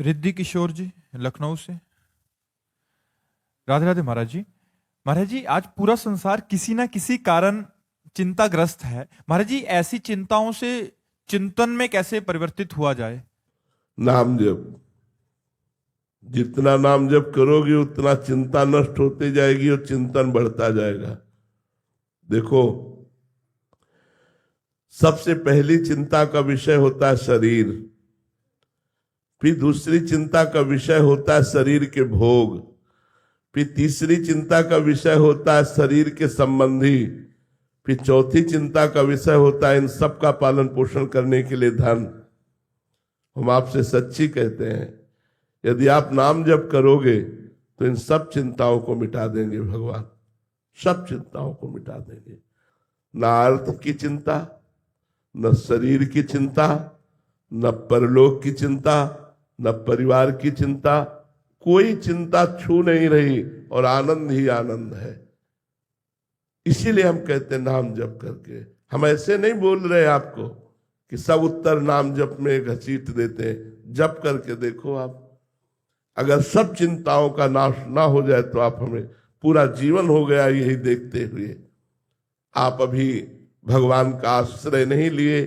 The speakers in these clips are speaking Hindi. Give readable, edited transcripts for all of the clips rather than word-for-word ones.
रिद्धि किशोर जी, लखनऊ से। राधे राधे महाराज जी। महाराज जी, आज पूरा संसार किसी ना किसी कारण चिंताग्रस्त है। महाराज जी, ऐसी चिंताओं से चिंतन में कैसे परिवर्तित हुआ जाए? नाम जप। जितना नाम जप करोगे उतना चिंता नष्ट होती जाएगी और चिंतन बढ़ता जाएगा। देखो, सबसे पहली चिंता का विषय होता है शरीर, फिर दूसरी चिंता का विषय होता है शरीर के भोग, फिर तीसरी चिंता का विषय होता है शरीर के संबंधी, फिर चौथी चिंता का विषय होता है इन सब का पालन पोषण करने के लिए धन। हम आपसे सच्ची कहते हैं, यदि आप नाम जप करोगे तो इन सब चिंताओं को मिटा देंगे भगवान, सब चिंताओं को मिटा देंगे। न अर्थ की चिंता, न शरीर की चिंता, न परलोक की चिंता, न परिवार की चिंता, कोई चिंता छू नहीं रही और आनंद ही आनंद है। इसीलिए हम कहते हैं नाम जप करके। हम ऐसे नहीं बोल रहे आपको कि सब उत्तर नाम जप में घसीट देते हैं। जप करके देखो आप, अगर सब चिंताओं का नाश ना हो जाए तो आप हमें पूरा जीवन हो गया यही देखते हुए। आप अभी भगवान का आश्रय नहीं लिए,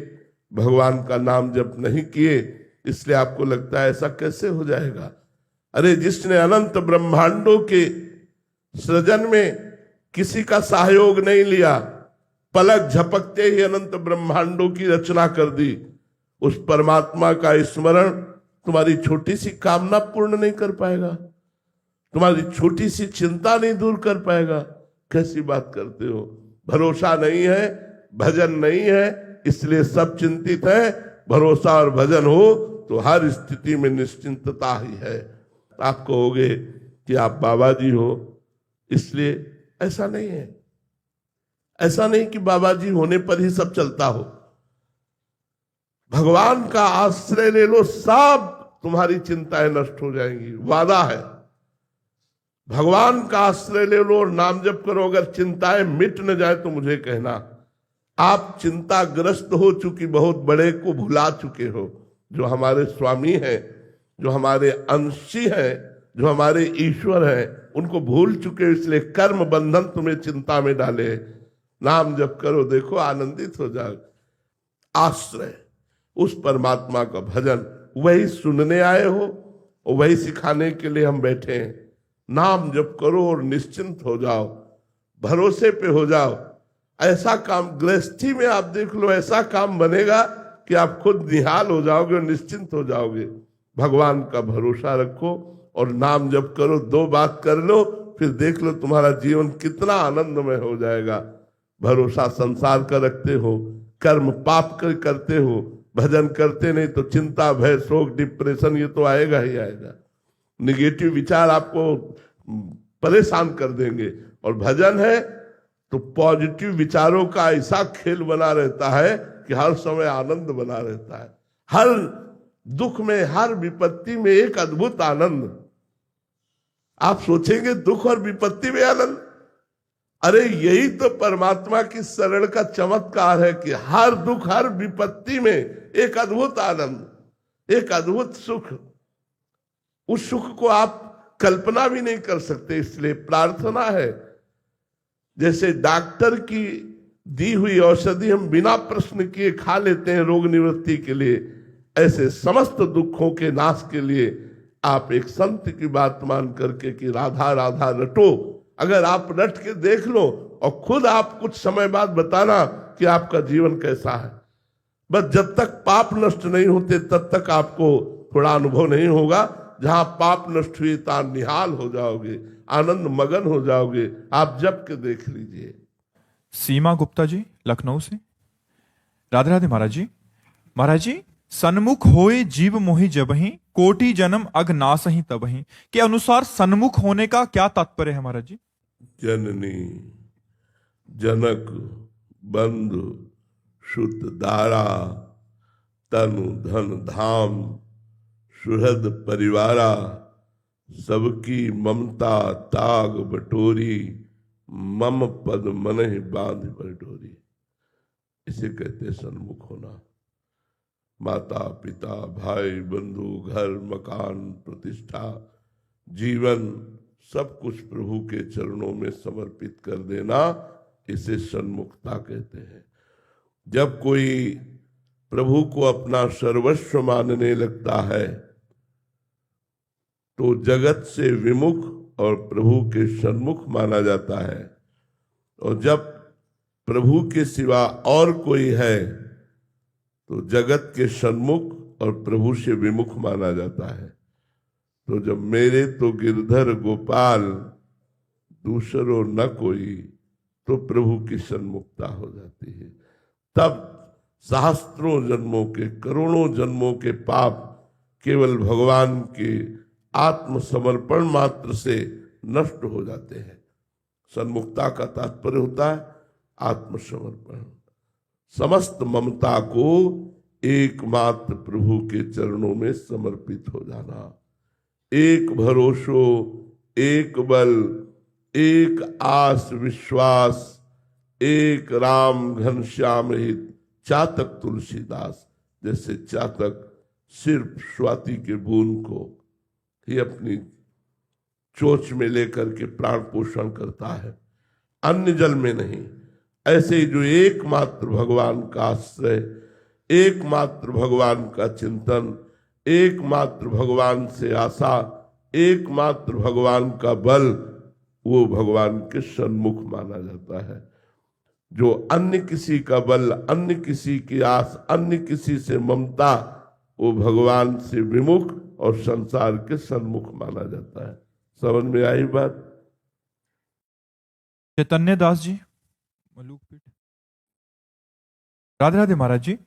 भगवान का नाम जप नहीं किए, इसलिए आपको लगता है ऐसा कैसे हो जाएगा। अरे जिसने अनंत ब्रह्मांडों के सृजन में किसी का सहयोग नहीं लिया, पलक झपकते ही अनंत ब्रह्मांडों की रचना कर दी, उस परमात्मा का स्मरण तुम्हारी छोटी सी कामना पूर्ण नहीं कर पाएगा, तुम्हारी छोटी सी चिंता नहीं दूर कर पाएगा। कैसी बात करते हो। भरोसा नहीं है, भजन नहीं है, इसलिए सब चिंतित है। भरोसा और भजन हो तो हर स्थिति में निश्चिंतता ही है। आप कहोगे कि आप बाबा जी हो इसलिए, ऐसा नहीं है। ऐसा नहीं कि बाबा जी होने पर ही सब चलता हो। भगवान का आश्रय ले लो, सब तुम्हारी चिंताएं नष्ट हो जाएंगी, वादा है। भगवान का आश्रय ले लो और नाम जप करो, अगर चिंताएं मिट न जाए तो मुझे कहना। आप चिंताग्रस्त हो चुकी, बहुत बड़े को भुला चुके हो। जो हमारे स्वामी हैं, जो हमारे अंशी हैं, जो हमारे ईश्वर हैं, उनको भूल चुके हो, इसलिए कर्म बंधन तुम्हें चिंता में डाले। नाम जप करो, देखो आनंदित हो जाओ। आश्रय उस परमात्मा का भजन, वही सुनने आए हो और वही सिखाने के लिए हम बैठे हैं। नाम जप करो और निश्चिंत हो जाओ, भरोसे पे हो जाओ। ऐसा काम गृहस्थी में आप देख लो, ऐसा काम बनेगा कि आप खुद निहाल हो जाओगे और निश्चिंत हो जाओगे। भगवान का भरोसा रखो और नाम जप करो, दो बात कर लो, फिर देख लो तुम्हारा जीवन कितना आनंदमय हो जाएगा। भरोसा संसार का रखते हो, कर्म पाप कर करते हो, भजन करते नहीं तो चिंता भय शोक डिप्रेशन ये तो आएगा ही आएगा। निगेटिव विचार आपको परेशान कर देंगे। और भजन है तो पॉजिटिव विचारों का ऐसा खेल बना रहता है कि हर समय आनंद बना रहता है। हर दुख में, हर विपत्ति में एक अद्भुत आनंद। आप सोचेंगे दुख और विपत्ति में आनंद, अरे यही तो परमात्मा की शरण का चमत्कार है कि हर दुख हर विपत्ति में एक अद्भुत आनंद, एक अद्भुत सुख। उस सुख को आप कल्पना भी नहीं कर सकते। इसलिए प्रार्थना है, जैसे डॉक्टर की दी हुई औषधि हम बिना प्रश्न किए खा लेते हैं रोग निवृत्ति के लिए, ऐसे समस्त दुखों के नाश के लिए आप एक संत की बात मान करके कि राधा राधा रटो। अगर आप रट के देख लो और खुद आप कुछ समय बाद बताना कि आपका जीवन कैसा है। बस जब तक पाप नष्ट नहीं होते तब तक आपको थोड़ा अनुभव नहीं होगा। जहां पाप नष्ट हुई तां निहाल हो जाओगे, आनंद मगन हो जाओगे। आप जप के देख लीजिए। सीमा गुप्ता जी, लखनऊ से। राधे राधे महाराज जी। महाराज जी, सन्मुख होए जीव मोहि जबहि, कोटि जन्म अग नासहि तबहि के अनुसार सन्मुख होने का क्या तात्पर्य है महाराज जी? जननी जनक बंधु सुत दारा, तनु धन धाम सुहृद परिवारा, सबकी ममता ताग बटोरी, मम पद मन बांध बटोरी। इसे कहते सन्मुख होना। माता पिता भाई बंधु घर मकान प्रतिष्ठा जीवन सब कुछ प्रभु के चरणों में समर्पित कर देना, इसे सन्मुखता कहते हैं। जब कोई प्रभु को अपना सर्वस्व मानने लगता है तो जगत से विमुख और प्रभु के सन्मुख माना जाता है, और जब प्रभु के सिवा और कोई है तो जगत के सन्मुख और प्रभु से विमुख माना जाता है। तो जब मेरे तो गिरधर गोपाल दूसरो न कोई, तो प्रभु की सन्मुखता हो जाती है। तब सहस्त्रों जन्मों के करोड़ों जन्मों के पाप केवल भगवान के आत्मसमर्पण मात्र से नष्ट हो जाते हैं। सन्मुखता का तात्पर्य होता है आत्मसमर्पण, समस्त ममता को एकमात्र प्रभु के चरणों में समर्पित हो जाना। एक भरोसो एक बल एक आस विश्वास, एक राम घनश्याम हित चातक तुलसीदास। जैसे चातक सिर्फ स्वाति के बूंद को ही अपनी चोंच में लेकर के प्राण पोषण करता है, अन्य जल में नहीं। ऐसे ही जो एकमात्र भगवान का आश्रय, एकमात्र भगवान का चिंतन, एकमात्र भगवान से आशा, एकमात्र भगवान का बल, वो भगवान के सन्मुख माना जाता है। जो अन्य किसी का बल, अन्य किसी की आस, अन्य किसी से ममता, वो भगवान से विमुख और संसार के सन्मुख माना जाता है। समझ में आई बात? चैतन्य दास जी मलूकपीठ। राधे राधे महाराज जी।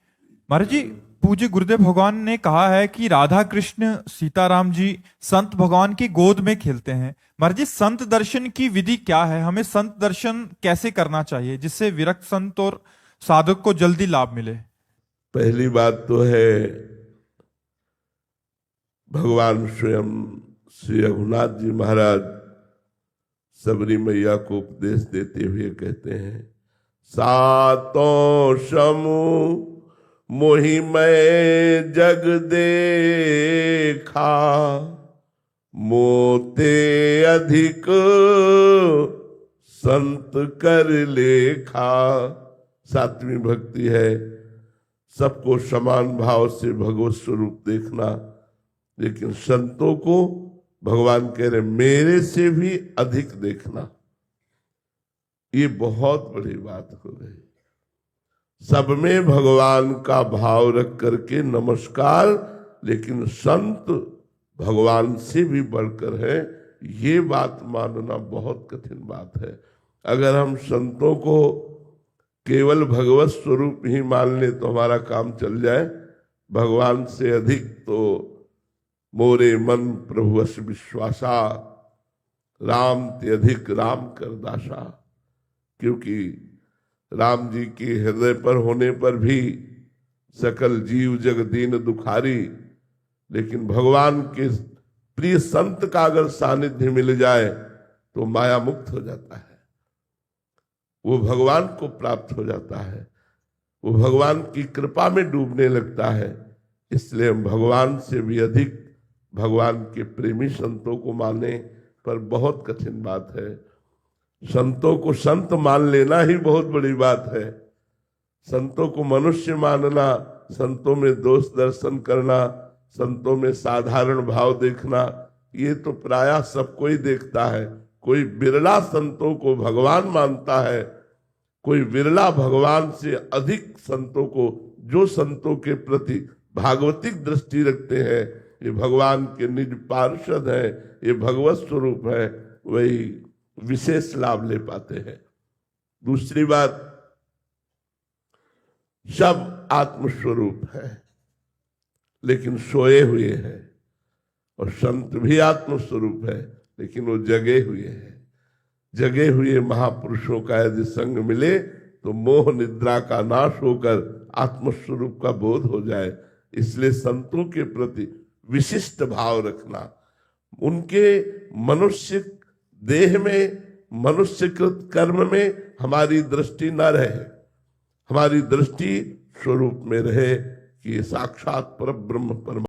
महाराज जी, पूज्य गुरुदेव भगवान ने कहा है कि राधा कृष्ण सीताराम जी संत भगवान की गोद में खेलते हैं। महाराज जी, संत दर्शन की विधि क्या है? हमें संत दर्शन कैसे करना चाहिए जिससे विरक्त संत और साधक को जल्दी लाभ मिले? पहली बात तो है भगवान स्वयं श्री रघुनाथ जी महाराज सबरी मैया को उपदेश देते हुए कहते हैं, सातों समूह मोहि मैं जग देखा, मोते अधिक संत कर लेखा। सातवीं भक्ति है सबको समान भाव से भगवत स्वरूप देखना, लेकिन संतों को भगवान कह रहे मेरे से भी अधिक देखना। ये बहुत बड़ी बात हो गई। सब में भगवान का भाव रख करके नमस्कार, लेकिन संत भगवान से भी बढ़कर है, ये बात मानना बहुत कठिन बात है। अगर हम संतों को केवल भगवत स्वरूप ही मान ले तो हमारा काम चल जाए। भगवान से अधिक तो मोरे मन प्रभु अस विश्वासा, राम ते अधिक राम कर दासा। क्योंकि राम जी के हृदय पर होने पर भी सकल जीव जग दीन दुखारी, लेकिन भगवान के प्रिय संत का अगर सानिध्य मिल जाए तो माया मुक्त हो जाता है, वो भगवान को प्राप्त हो जाता है, वो भगवान की कृपा में डूबने लगता है। इसलिए हम भगवान से भी अधिक भगवान के प्रेमी संतों को माने, पर बहुत कठिन बात है। संतों को संत मान लेना ही बहुत बड़ी बात है। संतों को मनुष्य मानना, संतों में दोष दर्शन करना, संतों में साधारण भाव देखना, ये तो प्रायः सबको ही देखता है। कोई बिरला संतों को भगवान मानता है, कोई बिरला भगवान से अधिक संतों को, जो संतों के प्रति भागवतिक दृष्टि रखते हैं, ये भगवान के निज पार्षद हैं, ये भगवत स्वरूप है, वही विशेष लाभ ले पाते हैं। दूसरी बात, सब आत्मस्वरूप है लेकिन सोए हुए हैं, और संत भी आत्मस्वरूप है लेकिन वो जगे हुए हैं। जगे हुए महापुरुषों का यदि संग मिले तो मोह निद्रा का नाश होकर आत्मस्वरूप का बोध हो जाए। इसलिए संतों के प्रति विशिष्ट भाव रखना, उनके मनुष्य देह में, मनुष्यकृत कर्म में हमारी दृष्टि न रहे, हमारी दृष्टि स्वरूप में रहे कि ये साक्षात पर ब्रह्म परमात्मा